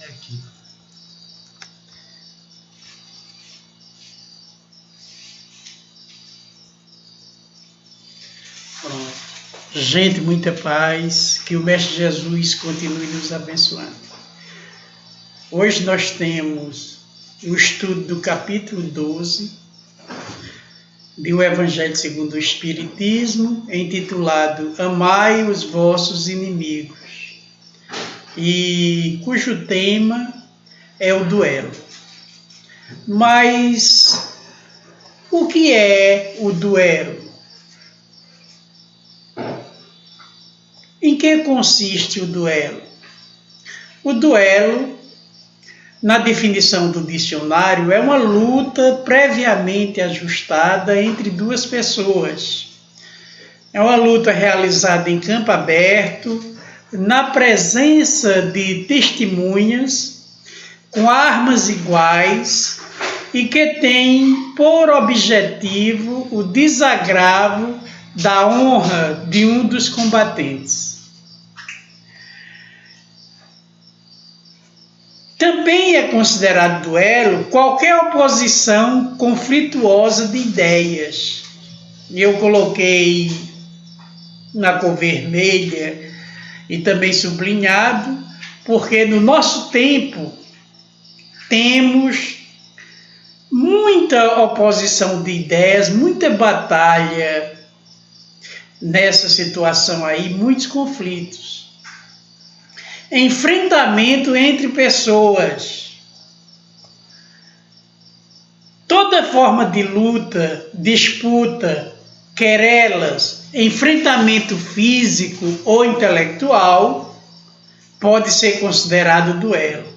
aqui. Pronto. Gente, muita paz, que o Mestre Jesus continue nos abençoando. Hoje nós temos o estudo do capítulo 12 do Evangelho segundo o Espiritismo, intitulado Amai os vossos inimigos, e cujo tema é o duelo. Mas o que é o duelo? Em que consiste o duelo? O duelo, na definição do dicionário, é uma luta previamente ajustada entre duas pessoas. É uma luta realizada em campo aberto, na presença de testemunhas, com armas iguais e que tem por objetivo o desagravo da honra de um dos combatentes. Também é considerado duelo qualquer oposição conflituosa de ideias. Eu coloquei na cor vermelha e também sublinhado, porque no nosso tempo temos muita oposição de ideias, muita batalha nessa situação aí, muitos conflitos. Enfrentamento entre pessoas. Toda forma de luta, disputa, querelas, enfrentamento físico ou intelectual pode ser considerado duelo.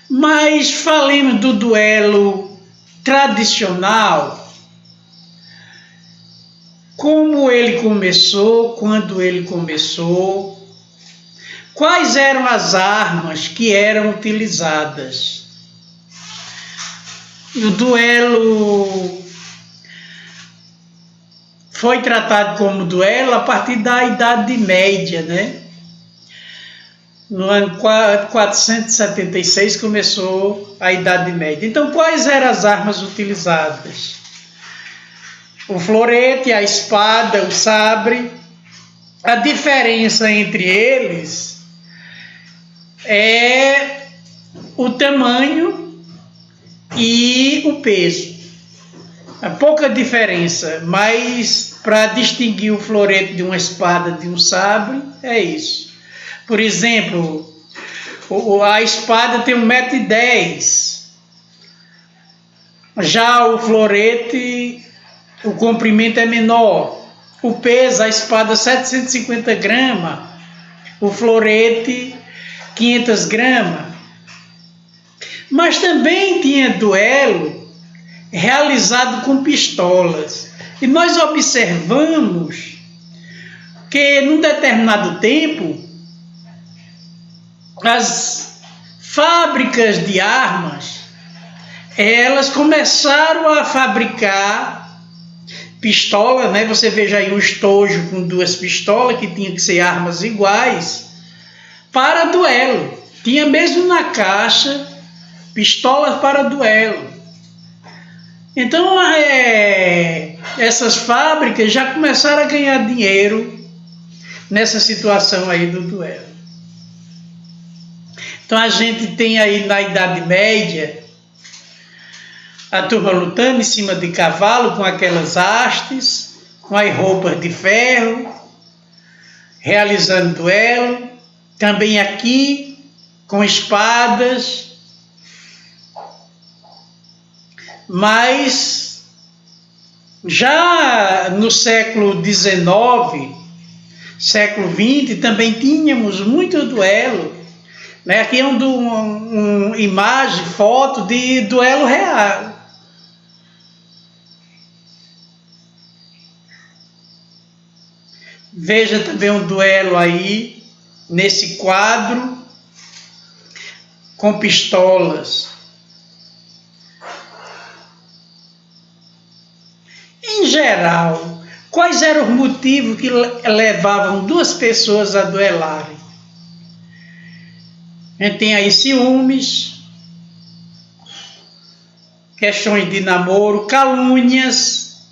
Mas falemos do duelo tradicional. Como ele começou, quando ele começou, quais eram as armas que eram utilizadas. O duelo foi tratado como duelo a partir da Idade Média, né? No ano 476 começou a Idade Média. Então, quais eram as armas utilizadas? O florete, a espada, o sabre. A diferença entre eles é o tamanho e o peso. Há pouca diferença, mas para distinguir o florete de uma espada de um sabre, é isso. Por exemplo, a espada tem 1,10 m. Já o florete, o comprimento é menor. O peso, a espada 750 gramas, o florete 500 gramas. Mas também tinha duelo realizado com pistolas. E nós observamos que num determinado tempo as fábricas de armas, elas começaram a fabricar pistola, né? Você veja aí um estojo com 2 pistolas, que tinha que ser armas iguais, para duelo. Tinha mesmo na caixa pistolas para duelo. Então, essas fábricas já começaram a ganhar dinheiro nessa situação aí do duelo. Então, a gente tem aí na Idade Média a turma lutando em cima de cavalo com aquelas hastes, com as roupas de ferro, realizando duelo. Também aqui com espadas. Mas já no século XIX, século XX, também tínhamos muito duelo. Né? Aqui é uma imagem, foto de duelo real. Veja também um duelo aí, nesse quadro, com pistolas. Em geral, quais eram os motivos que levavam duas pessoas a duelarem? A gente tem aí ciúmes, questões de namoro, calúnias,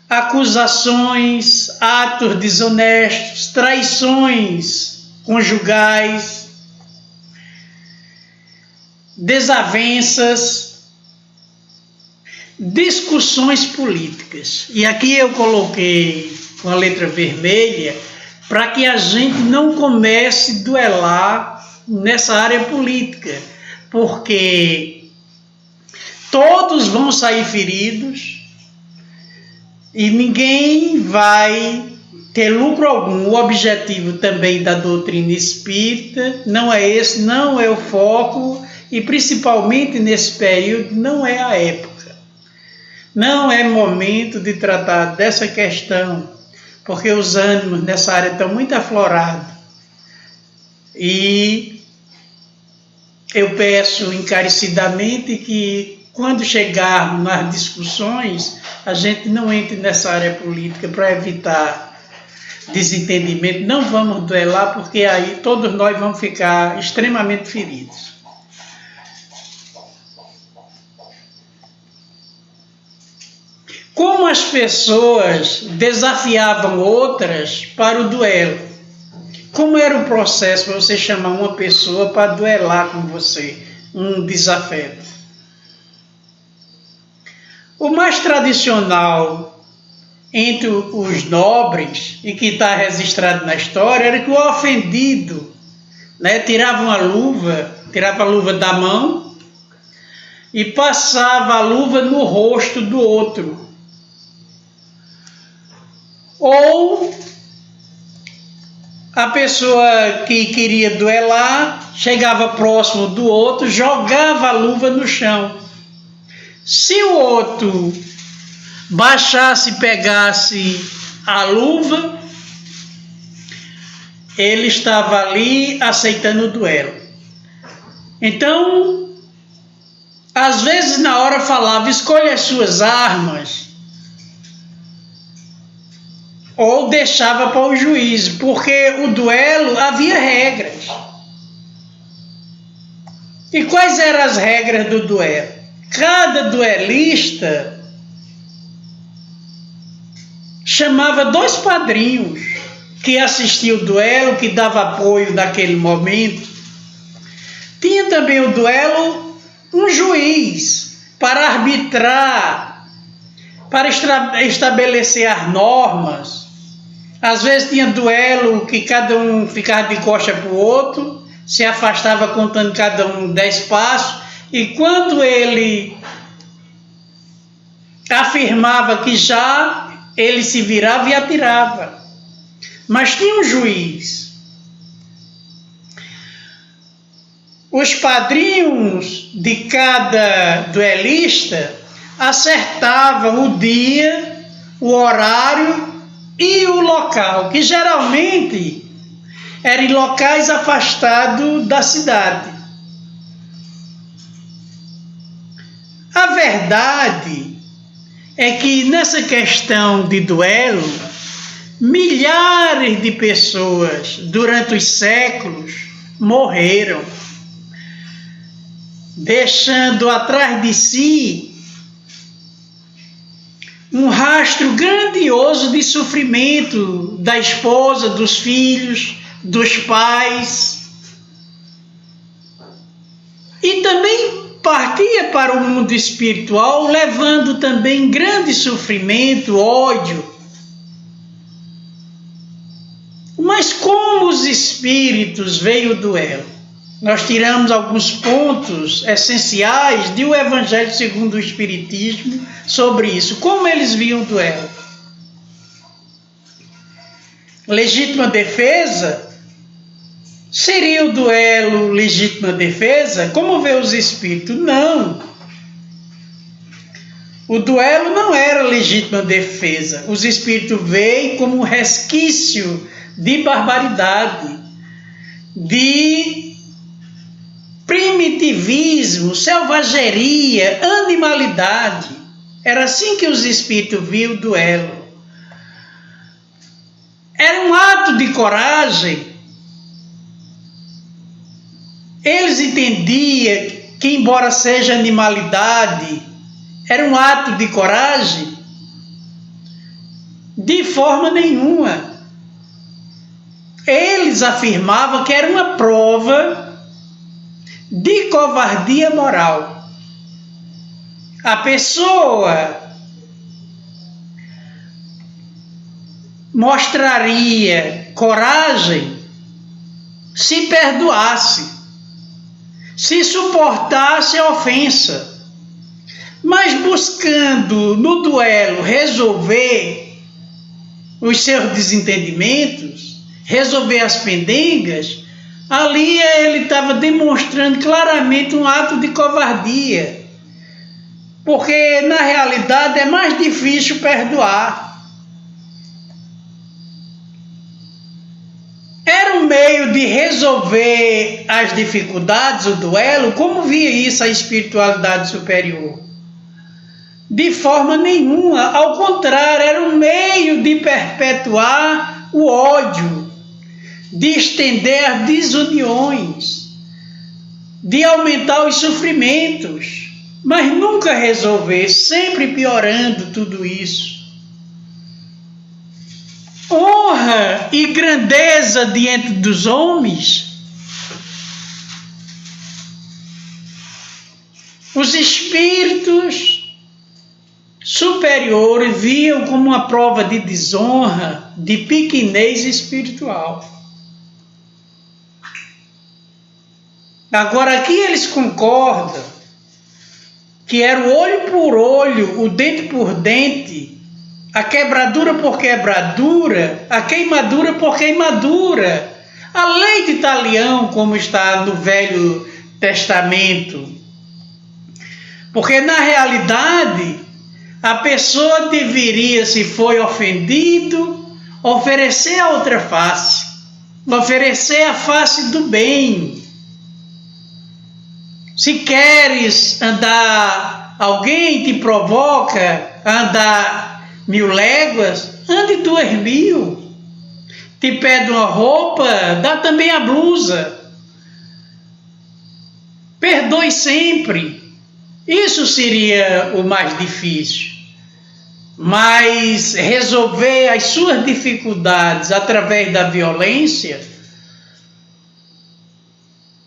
acusações, atos desonestos, traições conjugais, desavenças, discussões políticas. E aqui eu coloquei com a letra vermelha para que a gente não comece a duelar nessa área política, porque todos vão sair feridos e ninguém vai ter lucro algum. O objetivo também da doutrina espírita não é esse, não é o foco, e principalmente nesse período não é a época. Não é momento de tratar dessa questão, porque os ânimos nessa área estão muito aflorados. E eu peço encarecidamente que, quando chegarmos nas discussões, a gente não entre nessa área política para evitar desentendimento. Não vamos duelar, porque aí todos nós vamos ficar extremamente feridos. Como as pessoas desafiavam outras para o duelo? Como era o processo para você chamar uma pessoa para duelar com você, um desafeto? O mais tradicional entre os nobres, e que está registrado na história, era que o ofendido, tirava a luva da mão e passava a luva no rosto do outro. Ou a pessoa que queria duelar chegava próximo do outro, jogava a luva no chão. Se o outro baixasse e pegasse a luva, ele estava ali aceitando o duelo. Então, às vezes na hora falava, escolha as suas armas, ou deixava para o juiz, porque o duelo havia regras. E quais eram as regras do duelo? Cada duelista chamava 2 padrinhos que assistiam o duelo, que dava apoio naquele momento. Tinha também o duelo um juiz para arbitrar, para estabelecer as normas. Às vezes tinha duelo que cada um ficava de costa para o outro, se afastava contando cada um 10 passos, e quando ele afirmava que já, ele se virava e atirava. Mas tinha um juiz. Os padrinhos de cada duelista acertavam o dia, o horário e o local, que geralmente eram em locais afastados da cidade. A verdade é que nessa questão de duelo, milhares de pessoas durante os séculos morreram, deixando atrás de si um rastro grandioso de sofrimento da esposa, dos filhos, dos pais. E também partia para o mundo espiritual, levando também grande sofrimento, ódio. Mas como os espíritos veem o duelo? Nós tiramos alguns pontos essenciais do Evangelho segundo o Espiritismo sobre isso. Como eles viam o duelo? Legítima defesa? Seria o duelo legítima defesa? Como vê os espíritos? Não. O duelo não era legítima defesa. Os espíritos veem como um resquício de barbaridade, de primitivismo, selvageria, animalidade. Era assim que os espíritos viam o duelo. Era um ato de coragem eles entendiam que, embora seja animalidade, era um ato de coragem? De forma nenhuma. Eles afirmavam que era uma prova de covardia moral. A pessoa mostraria coragem se perdoasse, se suportasse a ofensa, mas buscando no duelo resolver os seus desentendimentos, resolver as pendengas, ali ele estava demonstrando claramente um ato de covardia, porque na realidade é mais difícil perdoar. Era um meio de resolver as dificuldades, o duelo. Como via isso a espiritualidade superior? De forma nenhuma, ao contrário, era um meio de perpetuar o ódio, de estender as desuniões, de aumentar os sofrimentos, mas nunca resolver, sempre piorando tudo isso. Honra e grandeza diante dos homens. Os espíritos superiores viam como uma prova de desonra, de pequenez espiritual. Agora aqui eles concordam que era o olho por olho, o dente por dente, a quebradura por quebradura, a queimadura por queimadura, a lei de talião, como está no Velho Testamento. Porque na realidade, a pessoa deveria, se foi ofendido, oferecer a outra face, oferecer a face do bem. Se queres andar, alguém te provoca a andar 1000 léguas, ande 2000. Te pede uma roupa, dá também a blusa. Perdoe sempre. Isso seria o mais difícil. Mas resolver as suas dificuldades através da violência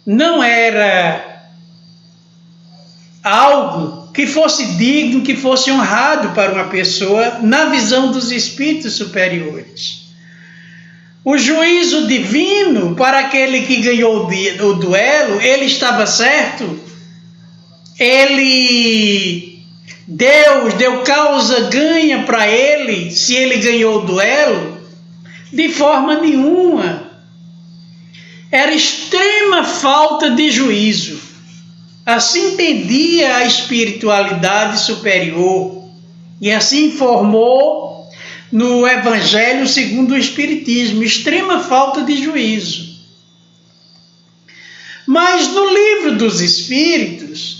não era algo que fosse digno, que fosse honrado para uma pessoa na visão dos espíritos superiores. O juízo divino para aquele que ganhou o duelo, ele estava certo? Deus deu causa ganha para ele se ele ganhou o duelo? De forma nenhuma. Era extrema falta de juízo. Assim entendia a espiritualidade superior e assim informou no Evangelho segundo o Espiritismo, extrema falta de juízo. Mas no Livro dos Espíritos,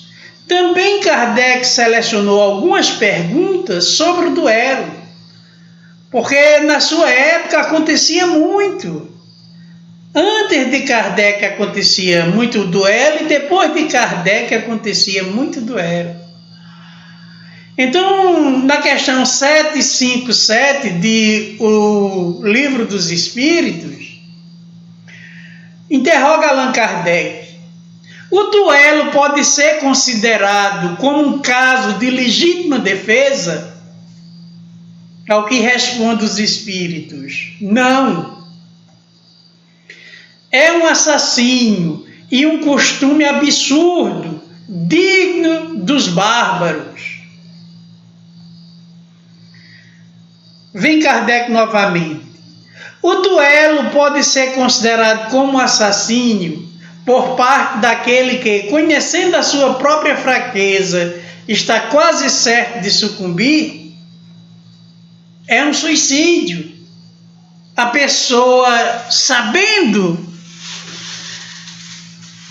também Kardec selecionou algumas perguntas sobre o duelo, porque na sua época acontecia muito. Antes de Kardec acontecia muito duelo e depois de Kardec acontecia muito duelo. Então, na questão 757 de O Livro dos Espíritos, interroga Allan Kardec: o duelo pode ser considerado como um caso de legítima defesa? Ao que responde os espíritos: não. É um assassínio e um costume absurdo, digno dos bárbaros. Vem Kardec novamente. O duelo pode ser considerado como assassínio por parte daquele que, conhecendo a sua própria fraqueza, está quase certo de sucumbir? É um suicídio. A pessoa, sabendo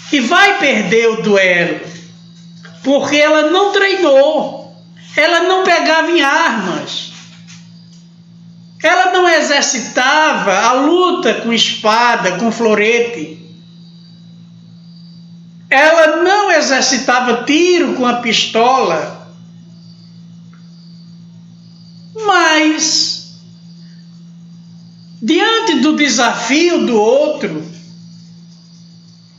que vai perder o duelo, porque ela não treinou, ela não pegava em armas, ela não exercitava a luta com espada, com florete. ela não exercitava tiro com a pistola, mas diante do desafio do outro,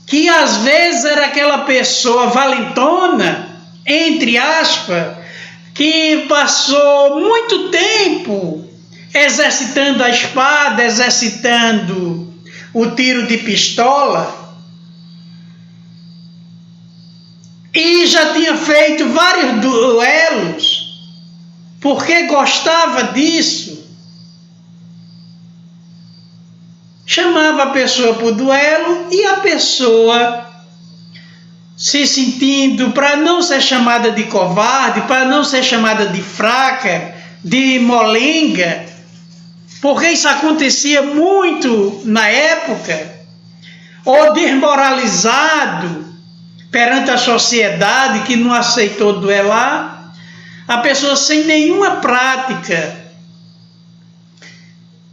que às vezes era aquela pessoa valentona, entre aspas, que passou muito tempo exercitando a espada, exercitando o tiro de pistola, e já tinha feito vários duelos, porque gostava disso, chamava a pessoa para o duelo e a pessoa, se sentindo, para não ser chamada de covarde, para não ser chamada de fraca, de molenga, porque isso acontecia muito na época, ou desmoralizado perante a sociedade que não aceitou duelar, a pessoa sem nenhuma prática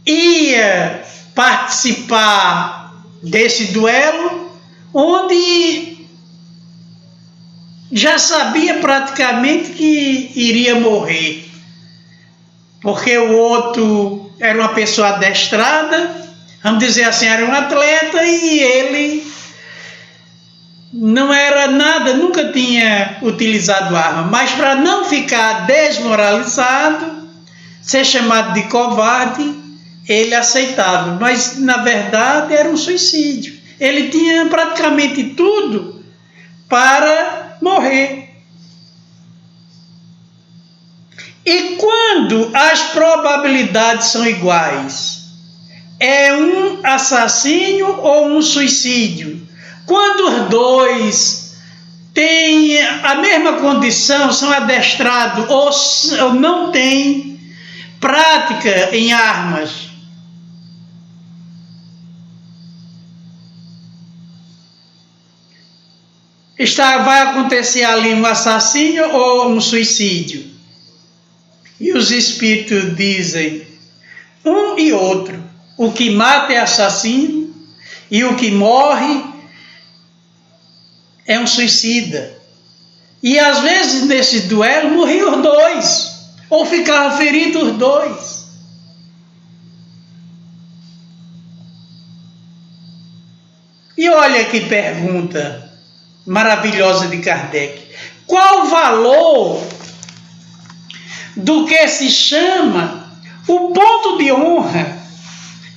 ia participar desse duelo, onde já sabia praticamente que iria morrer, porque o outro era uma pessoa adestrada, vamos dizer assim, era um atleta, e ele não era nada, nunca tinha utilizado arma, mas para não ficar desmoralizado, ser chamado de covarde, ele aceitava, mas na verdade era um suicídio. Ele tinha praticamente tudo para morrer. E quando as probabilidades são iguais, é um assassínio ou um suicídio? Quando os dois têm a mesma condição, são adestrados ou não têm prática em armas, vai acontecer ali um assassínio ou um suicídio? E os espíritos dizem um e outro. O que mata é assassino e o que morre é um suicida. E às vezes nesse duelo morriam os dois, ou ficavam feridos os dois. E olha que pergunta maravilhosa de Kardec. Qual o valor do que se chama o ponto de honra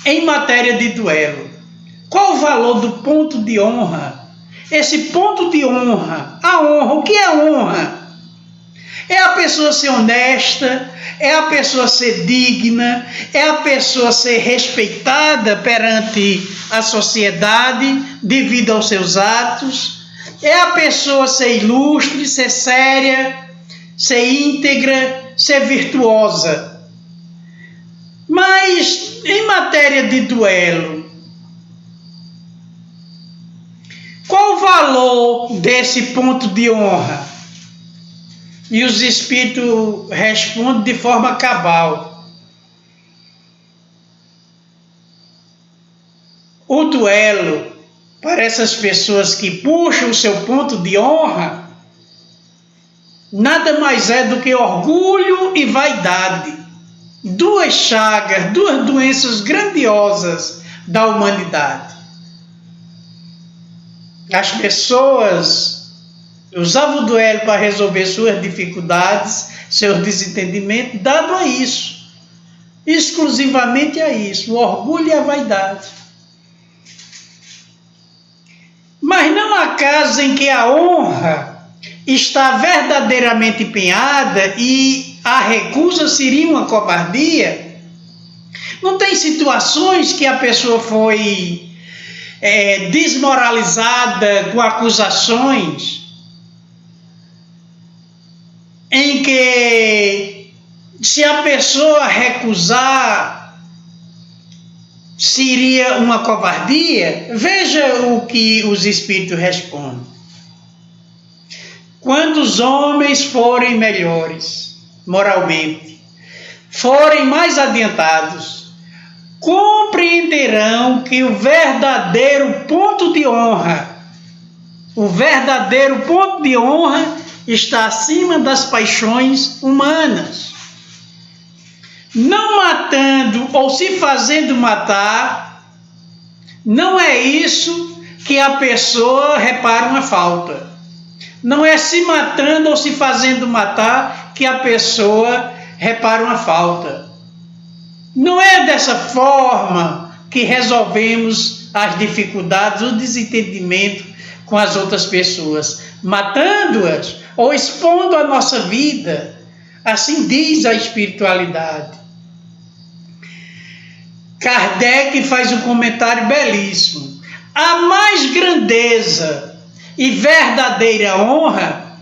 em matéria de duelo? Qual o valor do ponto de honra? Esse ponto de honra, a honra, o que é honra? É a pessoa ser honesta, é a pessoa ser digna, é a pessoa ser respeitada perante a sociedade devido aos seus atos, é a pessoa ser ilustre, ser séria, ser íntegra, ser virtuosa. Mas em matéria de duelo, qual o valor desse ponto de honra? E os espíritos respondem de forma cabal. O duelo, para essas pessoas que puxam o seu ponto de honra, nada mais é do que orgulho e vaidade. Duas chagas, duas doenças grandiosas da humanidade. As pessoas usavam o duelo para resolver suas dificuldades, seus desentendimentos, dado a isso, exclusivamente a isso, o orgulho e a vaidade. Mas não há casos em que a honra está verdadeiramente empenhada e a recusa seria uma covardia? Não tem situações que a pessoa foi desmoralizada com acusações, em que se a pessoa recusar seria uma covardia? Veja o que os espíritos respondem. Quando os homens forem melhores moralmente, forem mais adiantados, compreenderão que o verdadeiro ponto de honra, O verdadeiro ponto de honra está acima das paixões humanas. Não matando ou se fazendo matar, não é isso que a pessoa repara uma falta. Não é se matando ou se fazendo matar que a pessoa repara uma falta. Não é dessa forma que resolvemos as dificuldades, o desentendimento com as outras pessoas, matando-as ou expondo a nossa vida. Assim diz a espiritualidade. Kardec faz um comentário belíssimo. A mais grandeza e verdadeira honra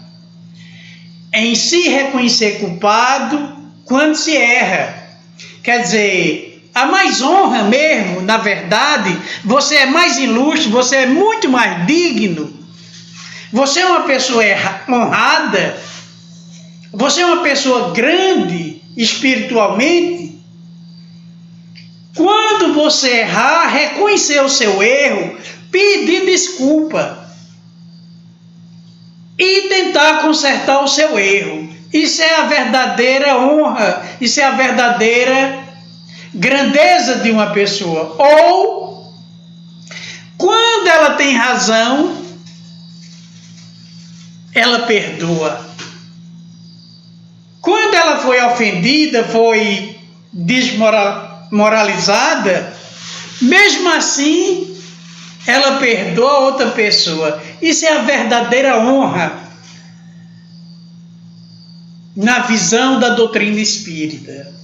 é em se reconhecer culpado quando se erra. Quer dizer, a mais honra mesmo, na verdade, você é mais ilustre, você é muito mais digno, você é uma pessoa honrada, você é uma pessoa grande espiritualmente. Quando você errar, reconhecer o seu erro, pedir desculpa e tentar consertar o seu erro. Isso é a verdadeira honra, isso é a verdadeira grandeza de uma pessoa. Ou, quando ela tem razão, ela perdoa. Quando ela foi ofendida, foi desmoralizada, mesmo assim, ela perdoa outra pessoa. Isso é a verdadeira honra na visão da doutrina espírita.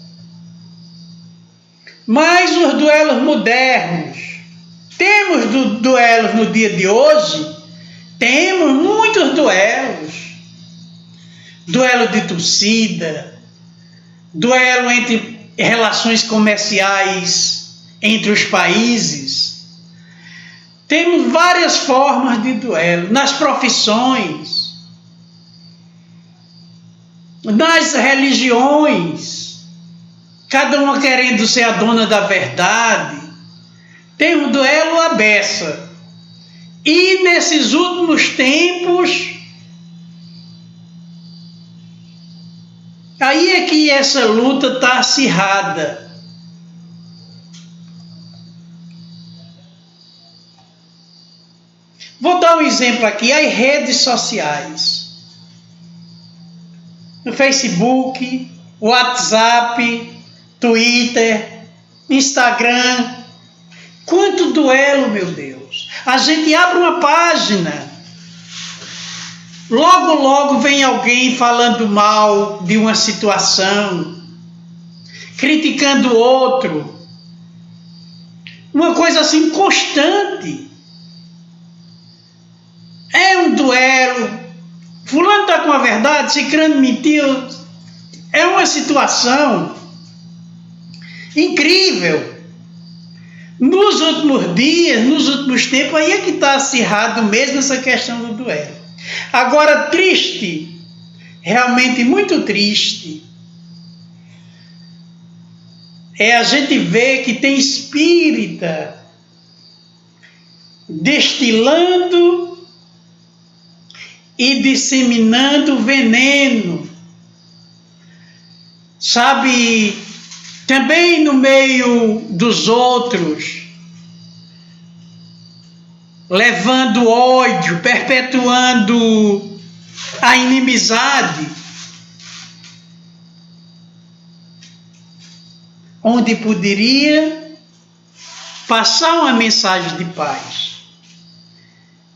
Mas os duelos modernos, temos duelos no dia de hoje, temos muitos duelos. Duelo de torcida, duelo entre relações comerciais entre os países. Temos várias formas de duelo, nas profissões, nas religiões, cada uma querendo ser a dona da verdade. Tem um duelo à beça. E nesses últimos tempos, aí é que essa luta está acirrada. Vou dar um exemplo aqui, as redes sociais. No Facebook, WhatsApp, Twitter, Instagram. Quanto duelo, meu Deus. A gente abre uma página, logo, logo vem alguém falando mal de uma situação, criticando o outro. Uma coisa assim constante. É um duelo. Fulano está com a verdade, Cicrano mentiu. É uma situação incrível. Nos últimos dias, nos últimos tempos, aí é que está acirrado mesmo essa questão do duelo. Agora, triste, realmente muito triste, é a gente ver que tem espírita destilando e disseminando veneno, sabe, também no meio dos outros, levando ódio, perpetuando a inimizade, onde poderia passar uma mensagem de paz,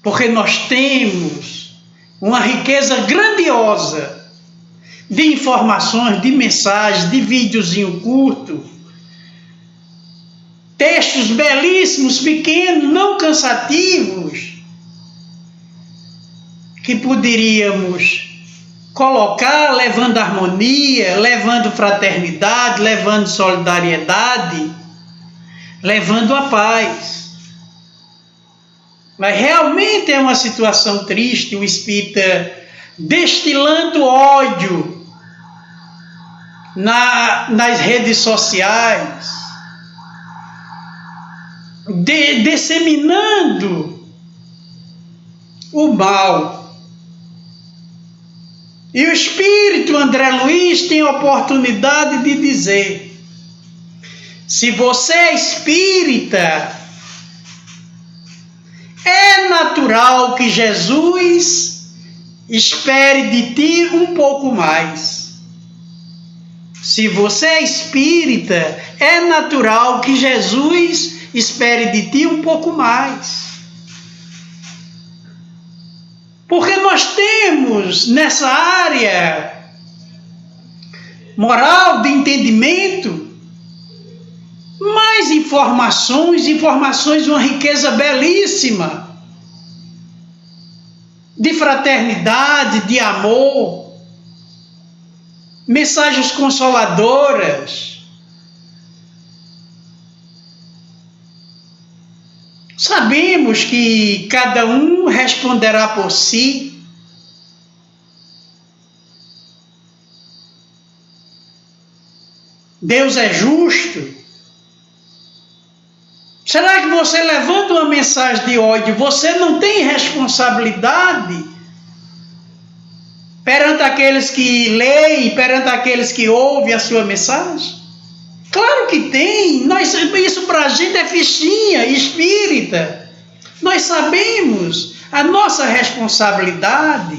porque nós temos uma riqueza grandiosa de informações, de mensagens, de videozinho curto, textos belíssimos, pequenos, não cansativos, que poderíamos colocar levando harmonia, levando fraternidade, levando solidariedade, levando a paz. Mas realmente é uma situação triste, o espírita destilando ódio nas redes sociais, disseminando o mal. E o espírito André Luiz tem a oportunidade de dizer: se você é espírita, é natural que Jesus espere de ti um pouco mais. Se você é espírita, é natural que Jesus espere de ti um pouco mais. Porque nós temos nessa área moral de entendimento mais informações de uma riqueza belíssima, de fraternidade, de amor, mensagens consoladoras. Sabemos que cada um responderá por si. Deus é justo. Será que você levanta uma mensagem de ódio, você não tem responsabilidade perante aqueles que leem, perante aqueles que ouvem a sua mensagem? Claro que tem. Isso para a gente é fichinha espírita. Nós sabemos a nossa responsabilidade.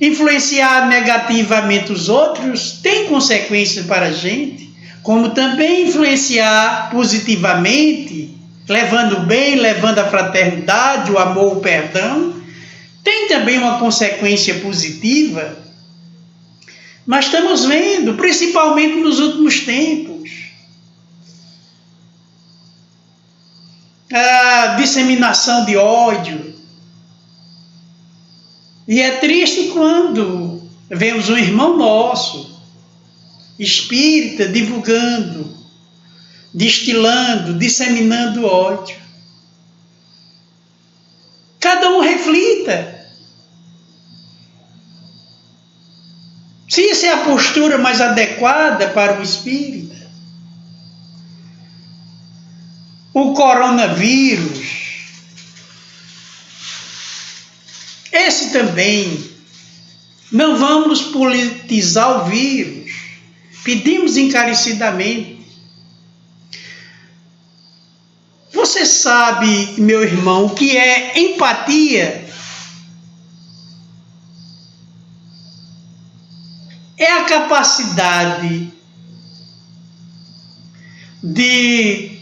Influenciar negativamente os outros tem consequências para a gente, como também influenciar positivamente, levando o bem, levando a fraternidade, o amor, o perdão, tem também uma consequência positiva. Mas estamos vendo, principalmente nos últimos tempos, a disseminação de ódio. E é triste quando vemos um irmão nosso, espírita, divulgando, destilando, disseminando ódio. Cada um reflita. Se isso é a postura mais adequada para o espírita. O coronavírus, esse também, não vamos politizar o vírus. Pedimos encarecidamente. Você sabe, meu irmão, o que é empatia? É a capacidade de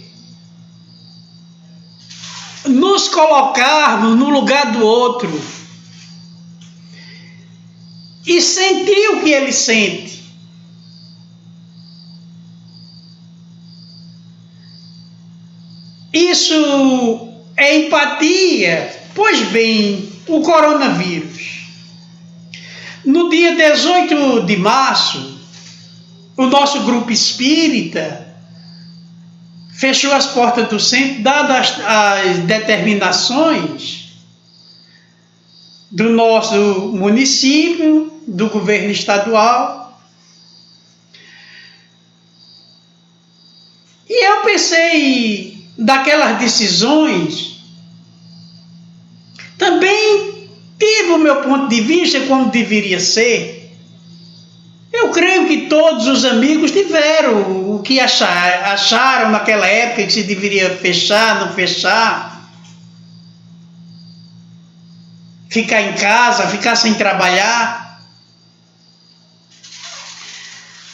nos colocarmos no lugar do outro e sentir o que ele sente. Isso é empatia. Pois bem, o coronavírus. No dia 18 de março, o nosso grupo espírita fechou as portas do centro, dadas as determinações do nosso município, do governo estadual. E eu pensei, daquelas decisões, também tive o meu ponto de vista como deveria ser. Eu creio que todos os amigos tiveram o que acharam naquela época, que se deveria fechar, não fechar, ficar em casa, ficar sem trabalhar.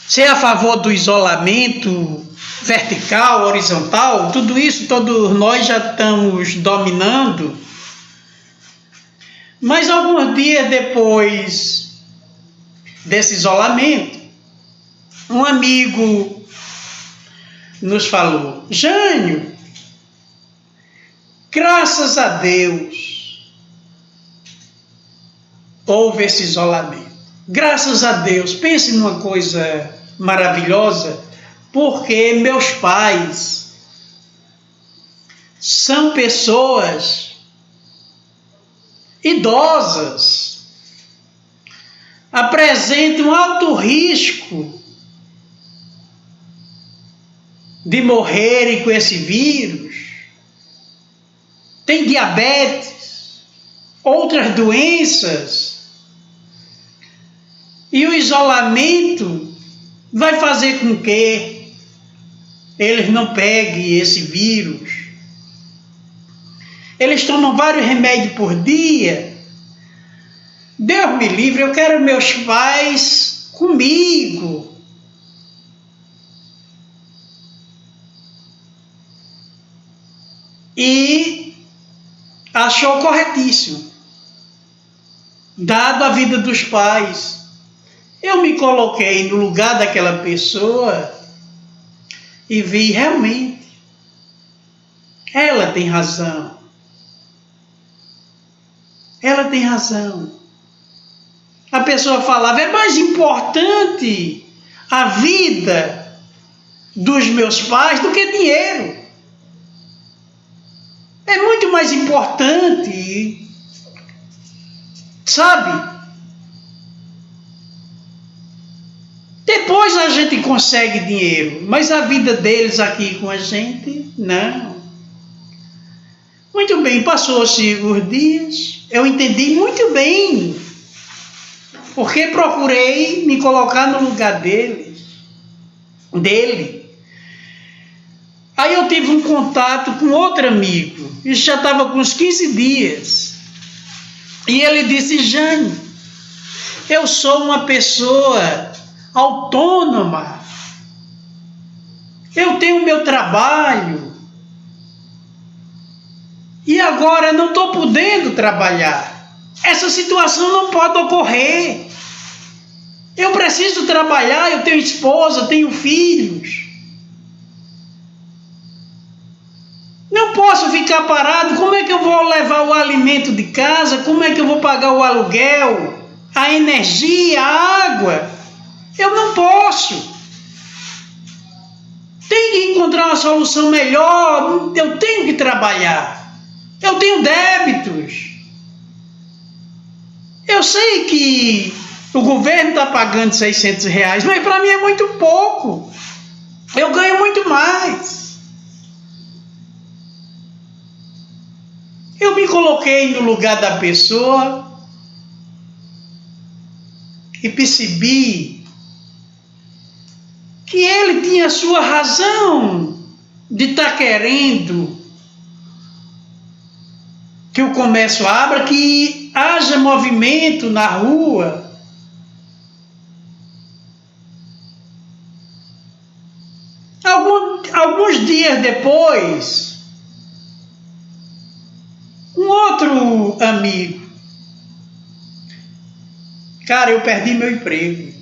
Ser a favor do isolamento vertical, horizontal, tudo isso todos nós já estamos dominando. Mas alguns dias depois desse isolamento, um amigo nos falou: Jânio, graças a Deus houve esse isolamento. Graças a Deus. Pense numa coisa maravilhosa, porque meus pais são pessoas idosas, apresentam alto risco de morrerem com esse vírus, tem diabetes, outras doenças. E o isolamento vai fazer com que eles não peguem esse vírus. Eles tomam vários remédios por dia. Deus me livre, eu quero meus pais comigo. E achou corretíssimo, dado a vida dos pais. Eu me coloquei no lugar daquela pessoa e vi realmente, ela tem razão. Ela tem razão. A pessoa falava, é mais importante a vida dos meus pais do que dinheiro. É muito mais importante, sabe? Depois a gente consegue dinheiro, mas a vida deles aqui com a gente, não. Muito bem, passou-se os dias, eu entendi muito bem, porque procurei me colocar no lugar dele. Aí eu tive um contato com outro amigo, isso já estava com uns 15 dias, e ele disse, Jane, eu sou uma pessoa autônoma, eu tenho meu trabalho, e agora não estou podendo trabalhar. Essa situação não pode ocorrer. Eu preciso trabalhar, eu tenho esposa, tenho filhos. Não posso ficar parado. Como é que eu vou levar o alimento de casa? Como é que eu vou pagar o aluguel, a energia, a água? Eu não posso. Tem que encontrar uma solução melhor. Eu tenho que trabalhar. Eu tenho débitos. Eu sei que o governo está pagando R$600, mas para mim é muito pouco. Eu ganho muito mais. Eu me coloquei no lugar da pessoa e percebi que ele tinha sua razão de estar querendo que o comércio abra, que haja movimento na rua. Alguns dias depois, um outro amigo, cara, eu perdi meu emprego.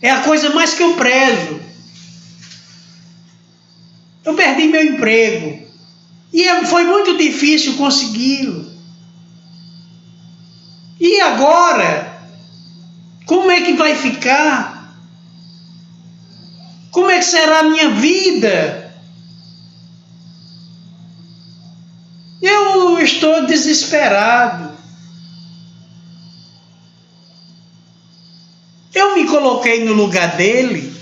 É a coisa mais que eu prezo. Eu perdi meu emprego. E foi muito difícil consegui-lo. E agora? Como é que vai ficar? Como é que será a minha vida? Eu estou desesperado. Eu me coloquei no lugar dele.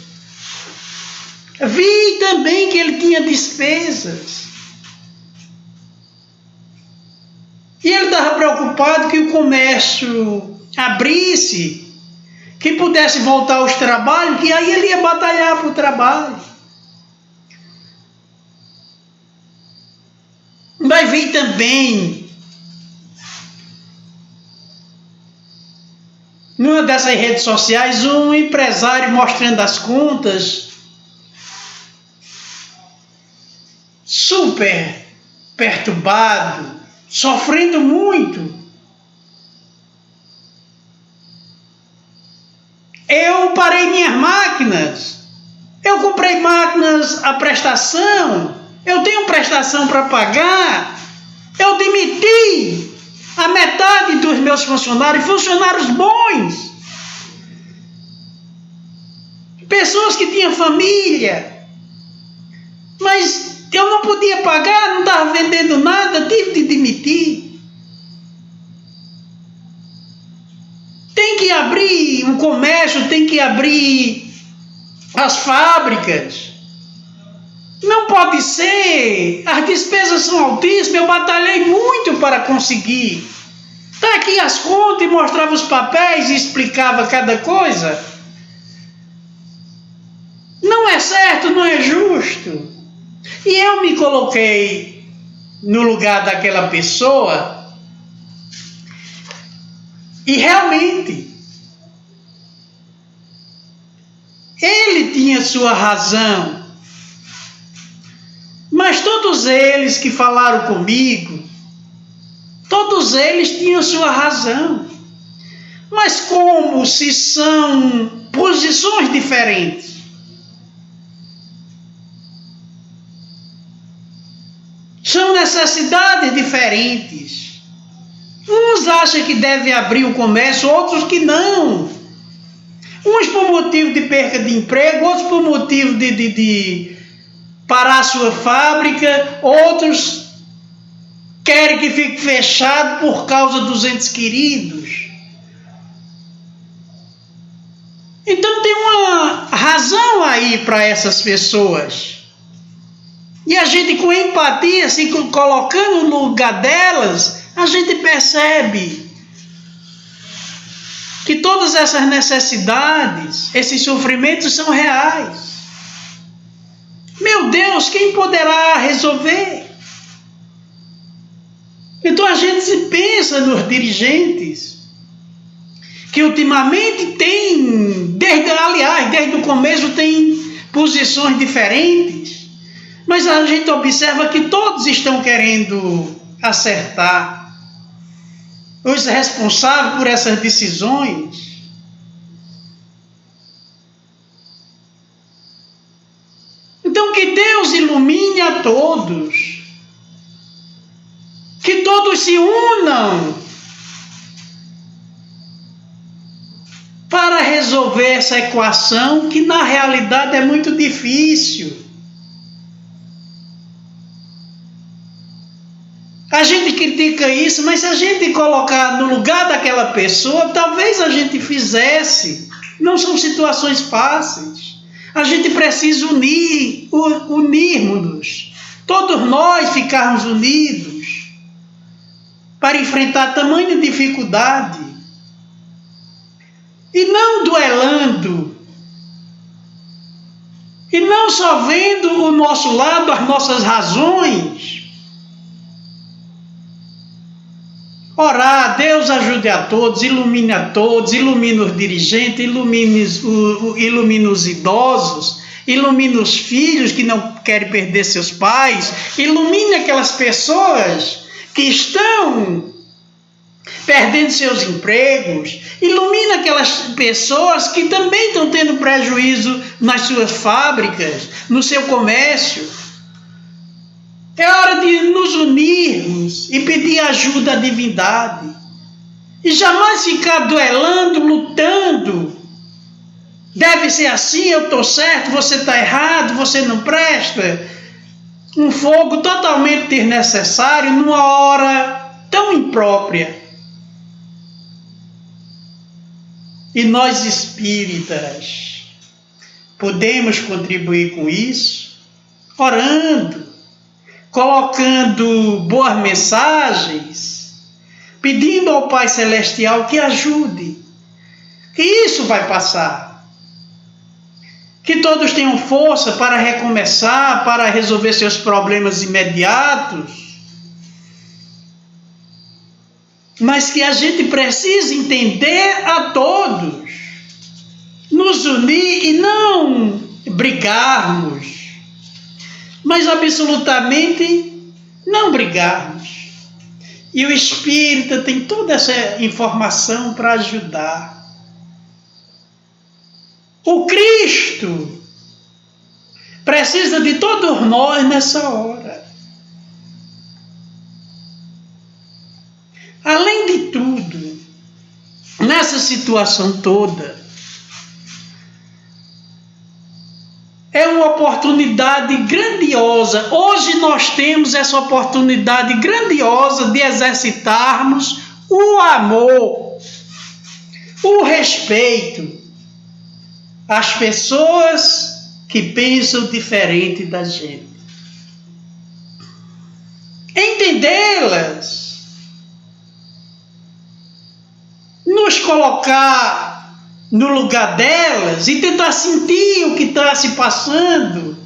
Vi também que ele tinha despesas. E ele estava preocupado que o comércio abrisse, que pudesse voltar aos trabalhos, que aí ele ia batalhar para o trabalho. Mas vi também, numa dessas redes sociais, um empresário mostrando as contas, super perturbado, sofrendo muito. Eu parei minhas máquinas. Eu comprei máquinas à prestação. Eu tenho prestação para pagar. Eu demiti a metade dos meus funcionários bons. Pessoas que tinham família. Mas eu não podia pagar, não estava vendendo nada, tive de demitir. Tem que abrir um comércio, tem que abrir as fábricas. Não pode ser. As despesas são altíssimas, eu batalhei muito para conseguir Está aqui as contas e mostrava os papéis e explicava cada coisa. Não é certo, não é justo. E eu me coloquei no lugar daquela pessoa e realmente ele tinha sua razão. Mas todos eles que falaram comigo, todos eles tinham sua razão. Mas como se são posições diferentes, são necessidades diferentes. Uns acham que deve abrir o comércio, outros que não. Uns por motivo de perca de emprego, outros por motivo de parar a sua fábrica, outros querem que fique fechado por causa dos entes queridos. Então tem uma razão aí para essas pessoas. E a gente, com empatia, se colocando no lugar delas, a gente percebe que todas essas necessidades, esses sofrimentos são reais. Meu Deus, quem poderá resolver? Então a gente se pensa nos dirigentes, que ultimamente tem, desde o começo tem posições diferentes. Mas a gente observa que todos estão querendo acertar. Os responsáveis por essas decisões. Então que Deus ilumine a todos. Que todos se unam para resolver essa equação que na realidade é muito difícil. A gente critica isso, mas se a gente colocar no lugar daquela pessoa, talvez a gente fizesse. Não são situações fáceis. A gente precisa unirmos-nos. Todos nós ficarmos unidos para enfrentar tamanha dificuldade. E não duelando. E não só vendo o nosso lado, as nossas razões. Orar, Deus ajude a todos, ilumine os dirigentes, ilumine os idosos, ilumine os filhos que não querem perder seus pais, ilumine aquelas pessoas que estão perdendo seus empregos, ilumine aquelas pessoas que também estão tendo prejuízo nas suas fábricas, no seu comércio. É hora de nos unirmos e pedir ajuda à divindade. E jamais ficar duelando, lutando. Deve ser assim, eu estou certo, você está errado, você não presta. Um fogo totalmente desnecessário numa hora tão imprópria. E nós espíritas podemos contribuir com isso, orando, colocando boas mensagens, pedindo ao Pai Celestial que ajude, que isso vai passar, que todos tenham força para recomeçar, para resolver seus problemas imediatos, mas que a gente precisa entender a todos, nos unir e não brigarmos, mas absolutamente não brigarmos. E o Espírito tem toda essa informação para ajudar. O Cristo precisa de todos nós nessa hora. Além de tudo, nessa situação toda, é uma oportunidade grandiosa. Hoje nós temos essa oportunidade grandiosa de exercitarmos o amor, o respeito às pessoas que pensam diferente da gente. Entendê-las. nos colocar no lugar delas e tentar sentir o que está se passando,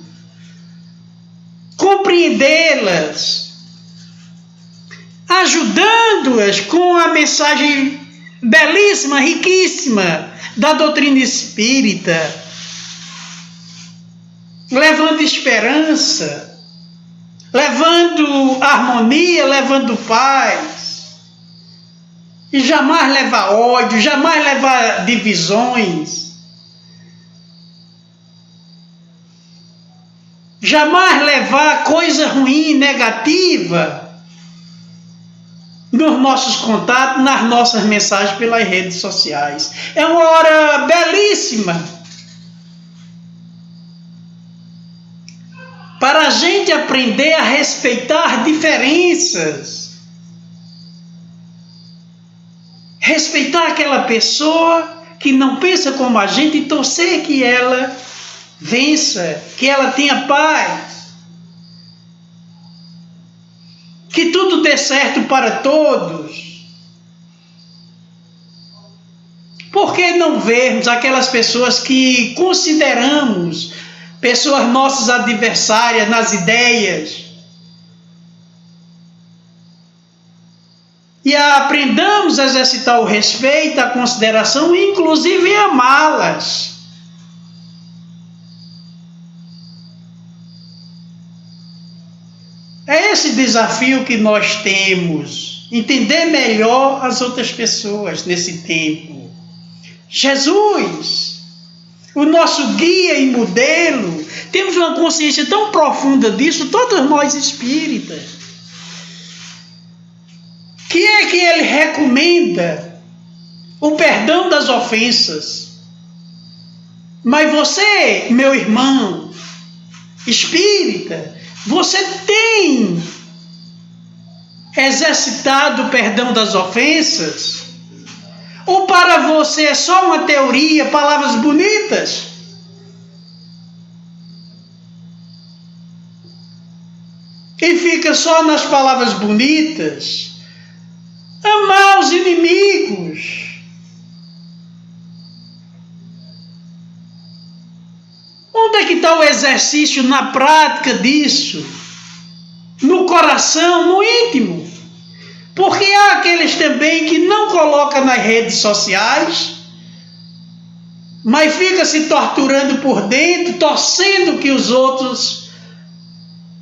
compreendê-las, ajudando-as com a mensagem belíssima, riquíssima da doutrina espírita, levando esperança, levando harmonia, levando paz, e jamais levar ódio, jamais levar divisões, jamais levar coisa ruim, negativa nos nossos contatos, nas nossas mensagens pelas redes sociais. É uma hora belíssima para a gente aprender a respeitar diferenças, respeitar aquela pessoa que não pensa como a gente e torcer que ela vença, que ela tenha paz, que tudo dê certo para todos. Por que não vermos aquelas pessoas que consideramos pessoas nossas adversárias nas ideias e aprendamos a exercitar o respeito, a consideração e inclusive amá-las? É esse desafio que nós temos, entender melhor as outras pessoas nesse tempo. Jesus, o nosso guia e modelo, temos uma consciência tão profunda disso, todos nós espíritas. Que é que ele recomenda? O perdão das ofensas. Mas você, meu irmão espírita, você tem exercitado o perdão das ofensas? Ou para você é só uma teoria, palavras bonitas? E fica só nas palavras bonitas? Amar os inimigos. Onde é que está o exercício na prática disso? No coração, no íntimo. Porque há aqueles também que não colocam nas redes sociais, mas fica se torturando por dentro, torcendo que os outros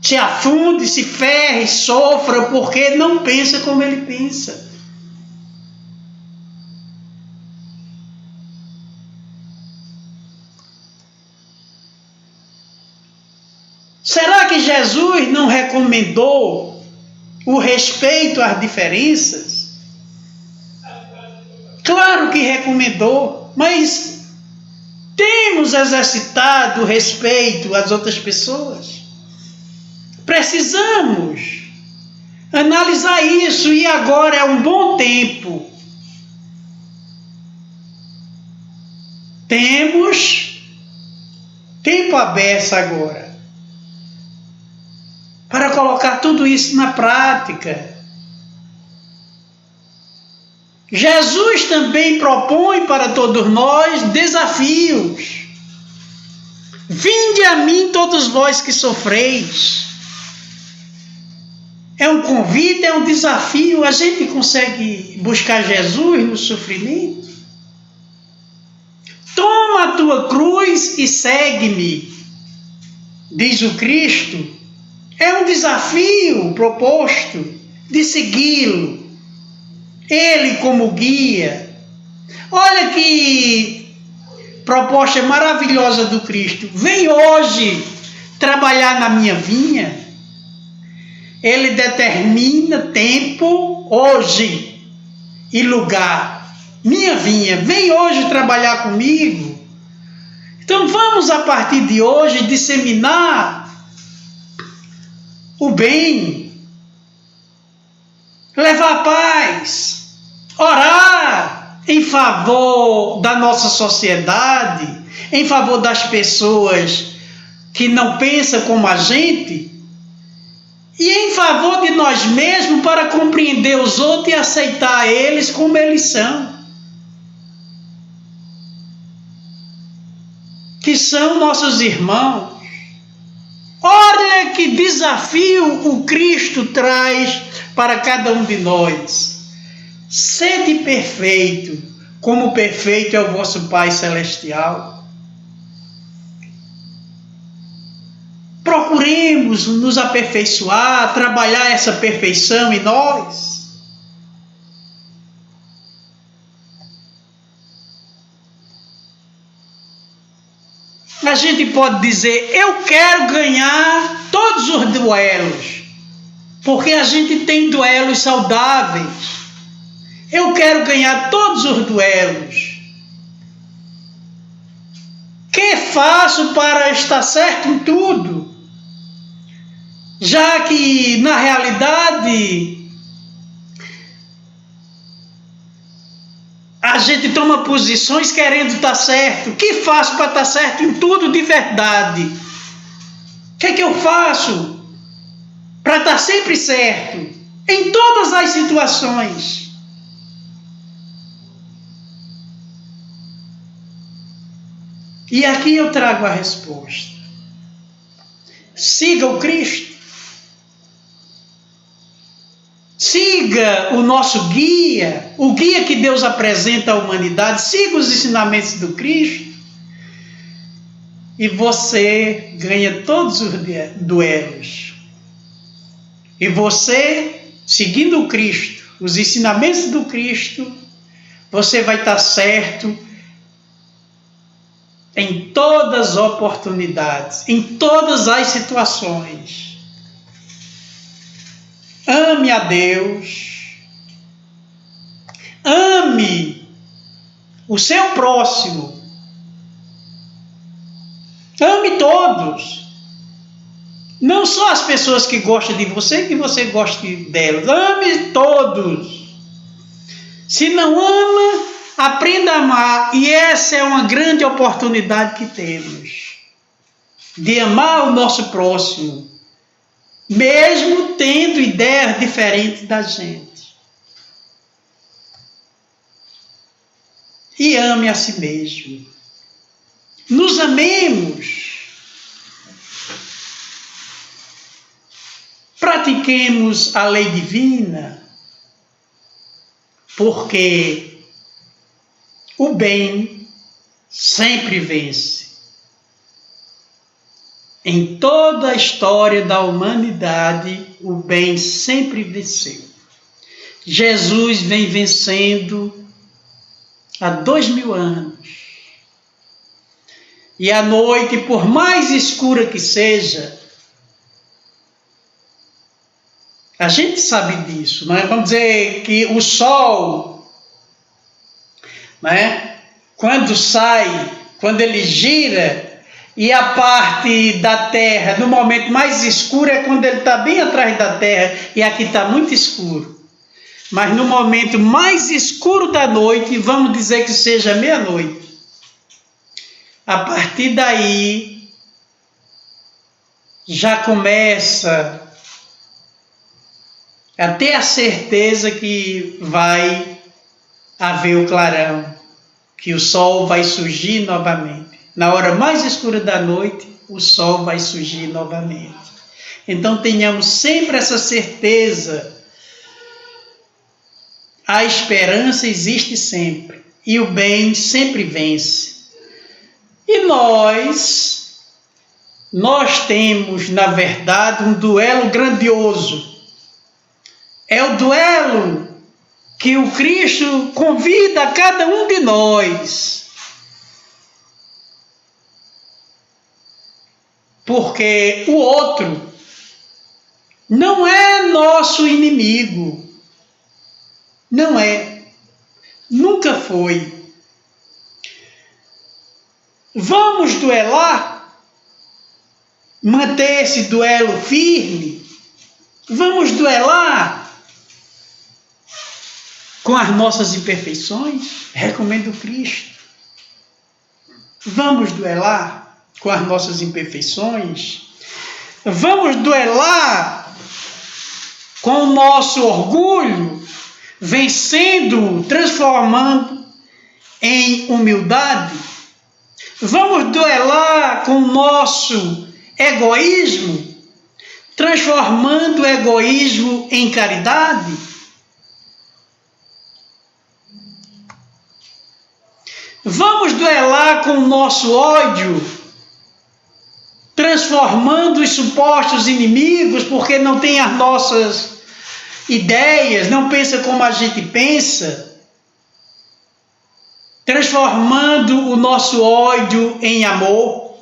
se afundem, se ferrem, sofram, porque não pensa como ele pensa. Será que Jesus não recomendou o respeito às diferenças? Claro que recomendou, mas temos exercitado o respeito às outras pessoas? Precisamos analisar isso, e agora é um bom tempo. Temos tempo aberto agora para colocar tudo isso na prática. Jesus também propõe para todos nós desafios. Vinde a mim todos vós que sofreis. É um convite, é um desafio. A gente consegue buscar Jesus no sofrimento? Toma a tua cruz e segue-me, diz o Cristo. É um desafio proposto de segui-lo, ele como guia. Olha que proposta maravilhosa do Cristo. Vem hoje trabalhar na minha vinha. Ele determina tempo, hoje, e lugar. Minha vinha, vem hoje trabalhar comigo. Então vamos, a partir de hoje, disseminar o bem, levar paz, orar em favor da nossa sociedade, em favor das pessoas que não pensam como a gente, e em favor de nós mesmos, para compreender os outros e aceitar eles como eles são. que são nossos irmãos. Olha que desafio o Cristo traz para cada um de nós. Sede perfeito, como perfeito é o vosso Pai Celestial. Procuremos nos aperfeiçoar, trabalhar essa perfeição em nós. A gente pode dizer, eu quero ganhar todos os duelos, porque a gente tem duelos saudáveis. Eu quero ganhar todos os duelos. Que faço para estar certo em tudo? Já que, na realidade, a gente toma posições querendo estar certo. O que faço para estar certo em tudo de verdade? O que é que eu faço para estar sempre certo em todas as situações? E aqui eu trago a resposta. Siga o Cristo. Siga o nosso guia, o guia que Deus apresenta à humanidade. Siga os ensinamentos do Cristo. E você ganha todos os duelos. E você, seguindo o Cristo, os ensinamentos do Cristo, você vai estar certo em todas as oportunidades, em todas as situações. Ame a Deus, ame o seu próximo, ame todos, não só as pessoas que gostam de você, que você goste delas, ame todos. Se não ama, aprenda a amar, e essa é uma grande oportunidade que temos, de amar o nosso próximo, mesmo tendo ideias diferentes da gente. E ame a si mesmo. Nos amemos. Pratiquemos a lei divina, porque o bem sempre vence. Em toda a história da humanidade, o bem sempre venceu. Jesus vem vencendo há 2000 anos. E a noite, por mais escura que seja, a gente sabe disso, não é? Vamos dizer que o sol, não é? Quando sai, quando ele gira, e a parte da terra, no momento mais escuro, é quando ele está bem atrás da terra, e aqui está muito escuro. Mas no momento mais escuro da noite, vamos dizer que seja meia-noite, a partir daí, já começa a ter a certeza que vai haver o clarão, que o sol vai surgir novamente. Na hora mais escura da noite, o sol vai surgir novamente. Então tenhamos sempre essa certeza. A esperança existe sempre. E o bem sempre vence. E nós temos, na verdade, um duelo grandioso. É o duelo que o Cristo convida a cada um de nós. Porque o outro não é nosso inimigo. Não é. Nunca foi. Vamos duelar? Manter esse duelo firme? Vamos duelar com as nossas imperfeições? Recomendo Cristo. Vamos duelar com as nossas imperfeições? Vamos duelar com o nosso orgulho, vencendo, transformando em humildade? Vamos duelar com o nosso egoísmo, transformando o egoísmo em caridade? Vamos duelar com o nosso ódio, transformando os supostos inimigos porque não tem as nossas ideias, não pensa como a gente pensa, transformando o nosso ódio em amor?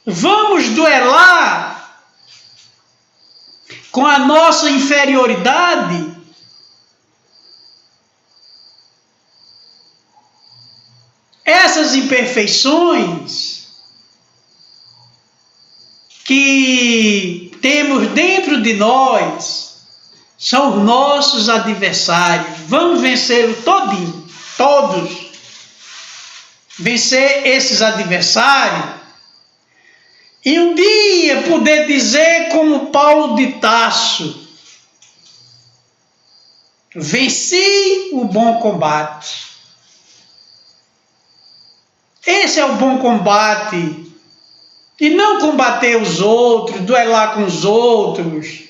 Vamos duelar com a nossa inferioridade, essas imperfeições que temos dentro de nós são os nossos adversários. Vamos vencê-los todinho, todos. Vencer esses adversários e um dia poder dizer como Paulo de Tarso: venci o bom combate. Esse é o bom combate. E não combater os outros, duelar com os outros,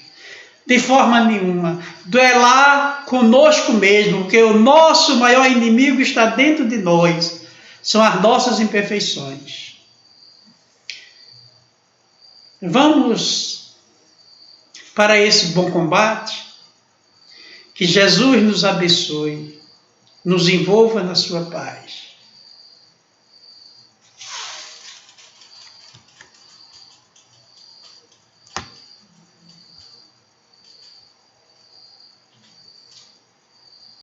de forma nenhuma. Duelar conosco mesmo, porque o nosso maior inimigo está dentro de nós. São as nossas imperfeições. Vamos para esse bom combate. Que Jesus nos abençoe, nos envolva na sua paz.